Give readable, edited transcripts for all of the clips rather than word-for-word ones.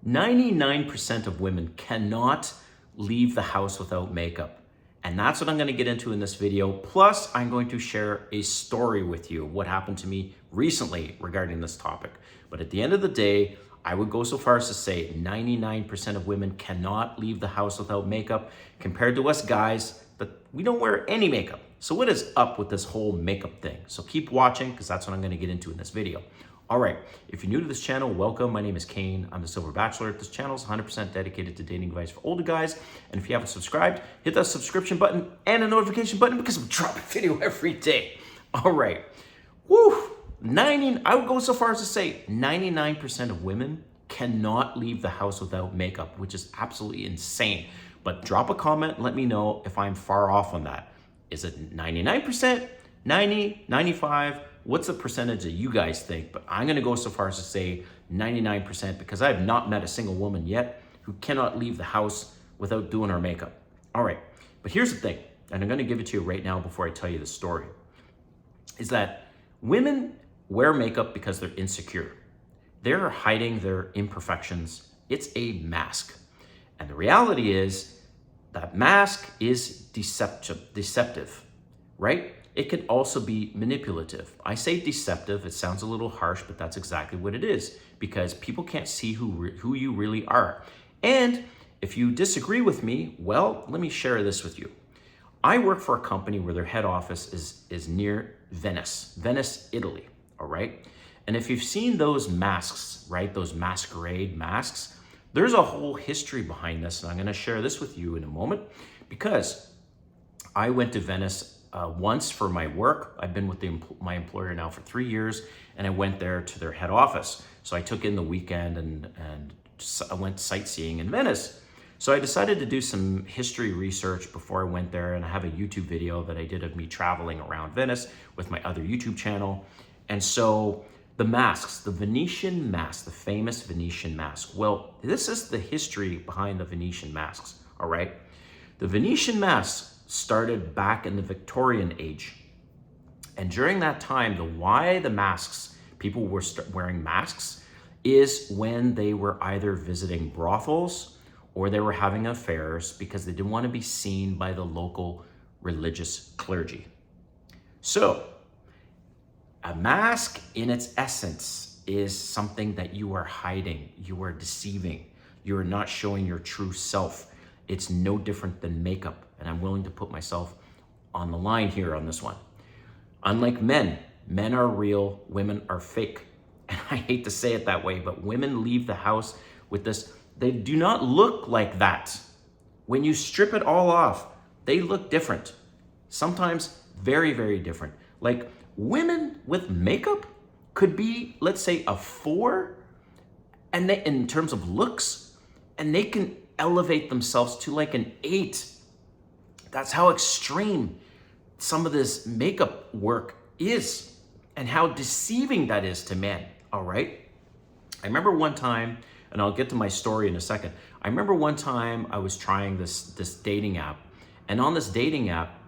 99% of women cannot leave the house without makeup. And that's what I'm going to get into in this video. Plus, I'm going to share a story with you, what happened to me recently regarding this topic. But at the end of the day, I would go so far as to say 99% of women cannot leave the house without makeup, compared to us guys that we don't wear any makeup. So what is up with this whole makeup thing? So keep watching, because that's what I'm going to get into in this video. All right, if you're new to this channel, welcome. My name is Kane. I'm the Silver Bachelor. This channel is 100% dedicated to dating advice for older guys. And if you haven't subscribed, hit that subscription button and a notification button, because I'm dropping video every day. All right, woo. I would go so far as to say 99% of women cannot leave the house without makeup, which is absolutely insane. But drop a comment and let me know if I'm far off on that. Is it 99%, 90, 95? What's the percentage that you guys think? But I'm gonna go so far as to say 99%, because I have not met a single woman yet who cannot leave the house without doing her makeup. All right, but here's the thing, and I'm gonna give it to you right now before I tell you the story, is that women wear makeup because they're insecure. They're hiding their imperfections. It's a mask. And the reality is that mask is deceptive, right? It can also be manipulative. I say deceptive, it sounds a little harsh, but that's exactly what it is, because people can't see who you really are. And if you disagree with me, well, let me share this with you. I work for a company where their head office is near Venice, Italy, all right? And if you've seen those masks, right, those masquerade masks, there's a whole history behind this, and I'm gonna share this with you in a moment, because I went to Venice once for my work. I've been with my employer now for 3 years, and I went there to their head office. So I took in the weekend and I went sightseeing in Venice. So I decided to do some history research before I went there, and I have a YouTube video that I did of me traveling around Venice with my other YouTube channel. And so the masks, the Venetian mask, the famous Venetian mask. Well, this is the history behind the Venetian masks, all right? The Venetian masks started back in the Victorian age. And during that time, why the masks, people were wearing masks, is when they were either visiting brothels or they were having affairs because they didn't want to be seen by the local religious clergy. So, a mask in its essence is something that you are hiding, you are deceiving, you are not showing your true self. It's no different than makeup, and I'm willing to put myself on the line here on this one. Unlike men, men are real, women are fake. And I hate to say it that way, but women leave the house with this. They do not look like that. When you strip it all off, they look different. Sometimes very, very different. Like women with makeup could be, let's say, a 4, and they, in terms of looks, and they can elevate themselves to like an 8. That's how extreme some of this makeup work is, and how deceiving that is to men, all right? I remember one time, and I'll get to my story in a second. I remember one time I was trying this dating app, and on this dating app,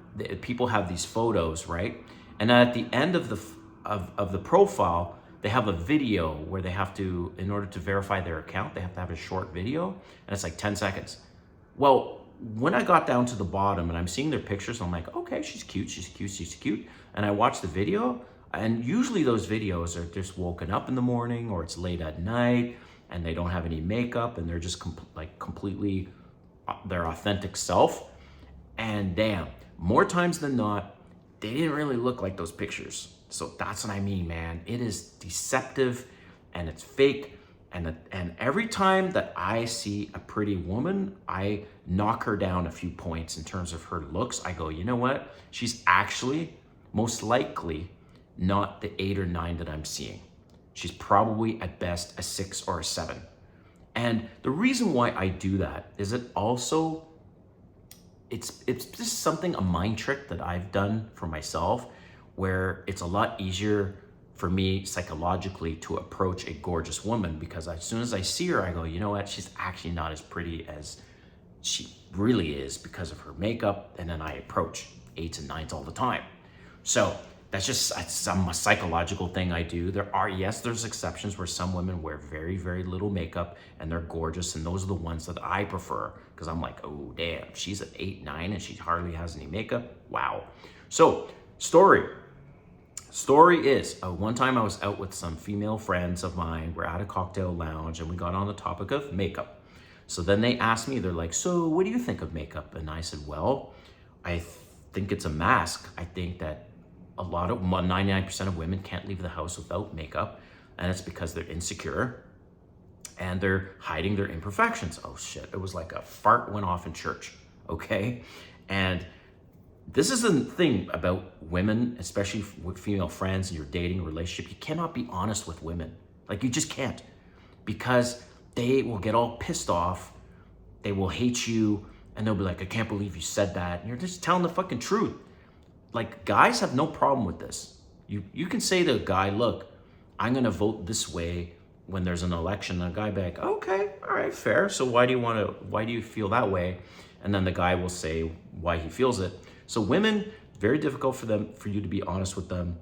people have these photos, right? And at the end of the profile, they have a video where they have to, in order to verify their account, they have to have a short video, and it's like 10 seconds. Well, when I got down to the bottom and I'm seeing their pictures, I'm like, okay, she's cute, she's cute, she's cute. And I watch the video, and usually those videos are just woken up in the morning, or it's late at night, and they don't have any makeup, and they're just completely their authentic self. And damn, more times than not, they didn't really look like those pictures. So that's what I mean, man. It is deceptive, and it's fake. And every time that I see a pretty woman, I knock her down a few points in terms of her looks. I go, you know what? She's actually most likely not the 8 or 9 that I'm seeing. She's probably at best a 6 or a 7. And the reason why I do that is it's just something, a mind trick that I've done for myself, where it's a lot easier for me psychologically to approach a gorgeous woman, because as soon as I see her, I go, you know what, she's actually not as pretty as she really is because of her makeup. And then I approach 8s and 9s all the time. So That's just some psychological thing I do. There's exceptions where some women wear very, very little makeup and they're gorgeous. And those are the ones that I prefer because I'm like, oh, damn, she's at 8, 9 and she hardly has any makeup. Wow. So story is one time I was out with some female friends of mine. We're at a cocktail lounge and we got on the topic of makeup. So then they asked me, they're like, so what do you think of makeup? And I said, well, I think it's a mask. I think that 99% of women can't leave the house without makeup, and it's because they're insecure and they're hiding their imperfections. Oh shit, it was like a fart went off in church, okay? And this is the thing about women, especially with female friends and you're dating a relationship, you cannot be honest with women. Like you just can't, because they will get all pissed off, they will hate you, and they'll be like, I can't believe you said that. And you're just telling the fucking truth. Like, guys have no problem with this. You can say to a guy, look, I'm gonna vote this way when there's an election. And a guy be like, okay, all right, fair. So why do you feel that way? And then the guy will say why he feels it. So women, very difficult for you to be honest with them.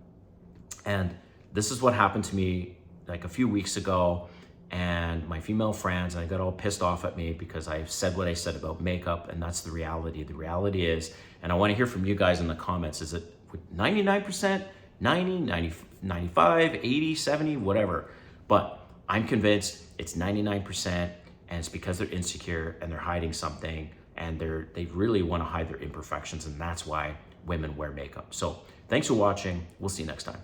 And this is what happened to me like a few weeks ago. And my female friends, and I got all pissed off at me because I said what I said about makeup, and that's the reality. The reality is, and I want to hear from you guys in the comments, is it 99%, 90, 90, 95, 80, 70, whatever. But I'm convinced it's 99%, and it's because they're insecure and they're hiding something, and they really want to hide their imperfections, and that's why women wear makeup. So thanks for watching. We'll see you next time.